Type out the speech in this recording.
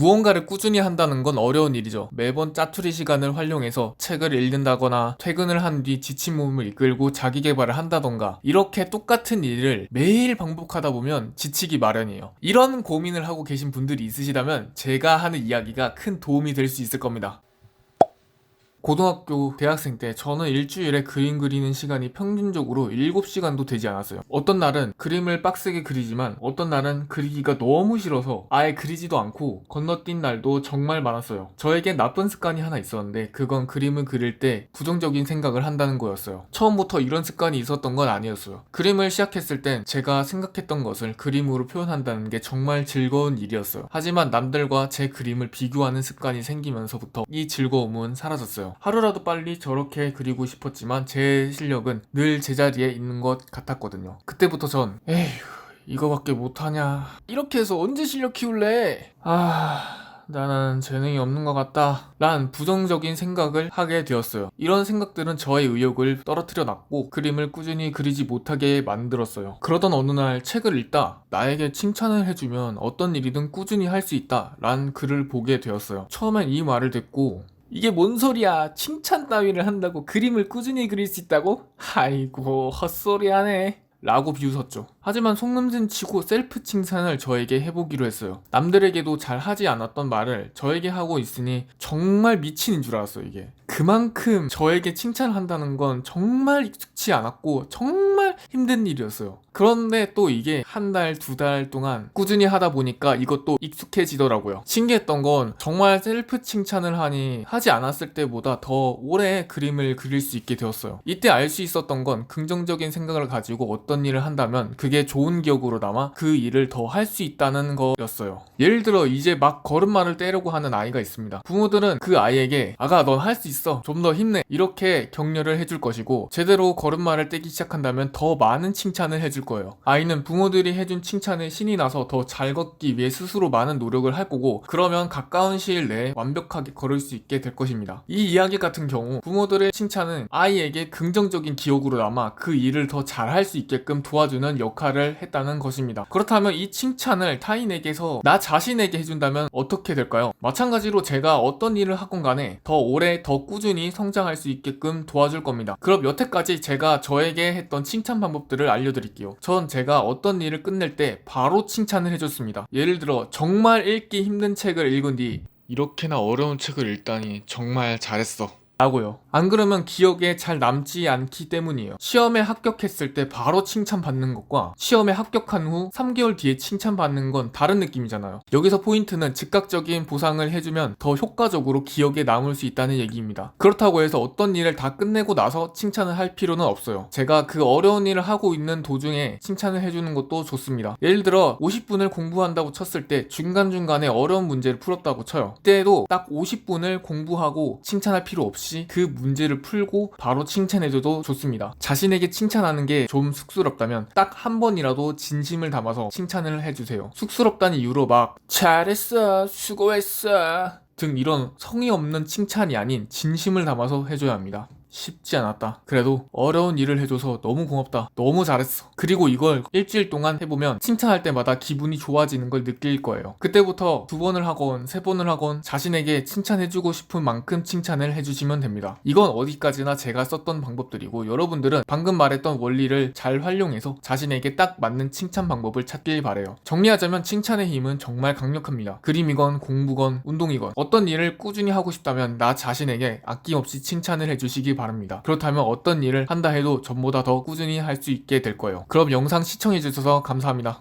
무언가를 꾸준히 한다는 건 어려운 일이죠. 매번 짜투리 시간을 활용해서 책을 읽는다거나 퇴근을 한 뒤 지친 몸을 이끌고 자기 개발을 한다던가 이렇게 똑같은 일을 매일 반복하다 보면 지치기 마련이에요. 이런 고민을 하고 계신 분들이 있으시다면 제가 하는 이야기가 큰 도움이 될 수 있을 겁니다. 고등학교, 대학생 때 저는 일주일에 그림 그리는 시간이 평균적으로 7시간도 되지 않았어요. 어떤 날은 그림을 빡세게 그리지만 어떤 날은 그리기가 너무 싫어서 아예 그리지도 않고 건너뛴 날도 정말 많았어요. 저에게 나쁜 습관이 하나 있었는데 그건 그림을 그릴 때 부정적인 생각을 한다는 거였어요. 처음부터 이런 습관이 있었던 건 아니었어요. 그림을 시작했을 땐 제가 생각했던 것을 그림으로 표현한다는 게 정말 즐거운 일이었어요. 하지만 남들과 제 그림을 비교하는 습관이 생기면서부터 이 즐거움은 사라졌어요. 하루라도 빨리 저렇게 그리고 싶었지만 제 실력은 늘 제자리에 있는 것 같았거든요. 그때부터 전 에휴 이거밖에 못하냐 이렇게 해서 언제 실력 키울래? 나는 재능이 없는 것 같다 란 부정적인 생각을 하게 되었어요. 이런 생각들은 저의 의욕을 떨어뜨려 놨고 그림을 꾸준히 그리지 못하게 만들었어요. 그러던 어느 날 책을 읽다 나에게 칭찬을 해주면 어떤 일이든 꾸준히 할 수 있다 란 글을 보게 되었어요. 처음엔 이 말을 듣고 이게 뭔 소리야? 칭찬 따위를 한다고 그림을 꾸준히 그릴 수 있다고? 아이고 헛소리 하네 라고 비웃었죠. 하지만 속냄새 치고 셀프 칭찬을 저에게 해보기로 했어요. 남들에게도 잘 하지 않았던 말을 저에게 하고 있으니 정말 미친인 줄 알았어요. 이게 그만큼 저에게 칭찬을 한다는 건 정말 익숙치 않았고 정말 힘든 일이었어요. 그런데 또 이게 한 달, 두 달 동안 꾸준히 하다 보니까 이것도 익숙해지더라고요. 신기했던 건 정말 셀프 칭찬을 하지 않았을 때보다 더 오래 그림을 그릴 수 있게 되었어요. 이때 알 수 있었던 건 긍정적인 생각을 가지고 어떤 일을 한다면 그게 좋은 기억으로 남아 그 일을 더 할 수 있다는 거였어요. 예를 들어 이제 막 걸음마를 떼려고 하는 아이가 있습니다. 부모들은 그 아이에게 아가 넌 할 수 있어 좀 더 힘내 이렇게 격려를 해줄 것이고 제대로 걸음마를 떼기 시작한다면 더 많은 칭찬을 해줄 거예요. 아이는 부모들이 해준 칭찬에 신이 나서 더 잘 걷기 위해 스스로 많은 노력을 할 거고 그러면 가까운 시일 내에 완벽하게 걸을 수 있게 될 것입니다. 이 이야기 같은 경우 부모들의 칭찬은 아이에게 긍정적인 기억으로 남아 그 일을 더 잘할 수 있게끔 도와주는 역할을 했다는 것입니다. 그렇다면 이 칭찬을 타인에게서 나 자신에게 해준다면 어떻게 될까요? 마찬가지로 제가 어떤 일을 하건 간에 더 오래 더 꾸준히 성장할 수 있게끔 도와줄 겁니다. 그럼 여태까지 제가 저에게 했던 칭찬 방법들을 알려드릴게요. 전 제가 어떤 일을 끝낼 때 바로 칭찬을 해줬습니다. 예를 들어 정말 읽기 힘든 책을 읽은 뒤 이렇게나 어려운 책을 읽다니 정말 잘했어 라고요. 안 그러면 기억에 잘 남지 않기 때문이에요. 시험에 합격했을 때 바로 칭찬받는 것과 시험에 합격한 후 3개월 뒤에 칭찬받는 건 다른 느낌이잖아요. 여기서 포인트는 즉각적인 보상을 해주면 더 효과적으로 기억에 남을 수 있다는 얘기입니다. 그렇다고 해서 어떤 일을 다 끝내고 나서 칭찬을 할 필요는 없어요. 제가 그 어려운 일을 하고 있는 도중에 칭찬을 해주는 것도 좋습니다. 예를 들어 50분을 공부한다고 쳤을 때 중간중간에 어려운 문제를 풀었다고 쳐요. 그때도 딱 50분을 공부하고 칭찬할 필요 없이 그 문제를 풀고 바로 칭찬해줘도 좋습니다. 자신에게 칭찬하는 게 좀 쑥스럽다면 딱 한 번이라도 진심을 담아서 칭찬을 해주세요. 쑥스럽다는 이유로 막 잘했어, 수고했어 등 이런 성의 없는 칭찬이 아닌 진심을 담아서 해줘야 합니다. 쉽지 않았다. 그래도 어려운 일을 해줘서 너무 고맙다. 너무 잘했어. 그리고 이걸 일주일 동안 해보면 칭찬할 때마다 기분이 좋아지는 걸 느낄 거예요. 그때부터 2번을 하건 3번을 하건 자신에게 칭찬해주고 싶은 만큼 칭찬을 해주시면 됩니다. 이건 어디까지나 제가 썼던 방법들이고 여러분들은 방금 말했던 원리를 잘 활용해서 자신에게 딱 맞는 칭찬 방법을 찾길 바래요. 정리하자면 칭찬의 힘은 정말 강력합니다. 그림이건 공부건 운동이건 어떤 일을 꾸준히 하고 싶다면 나 자신에게 아낌없이 칭찬을 해주시기 바랍니다. 그렇다면 어떤 일을 한다 해도 전보다 더 꾸준히 할 수 있게 될 거예요. 그럼 영상 시청해주셔서 감사합니다.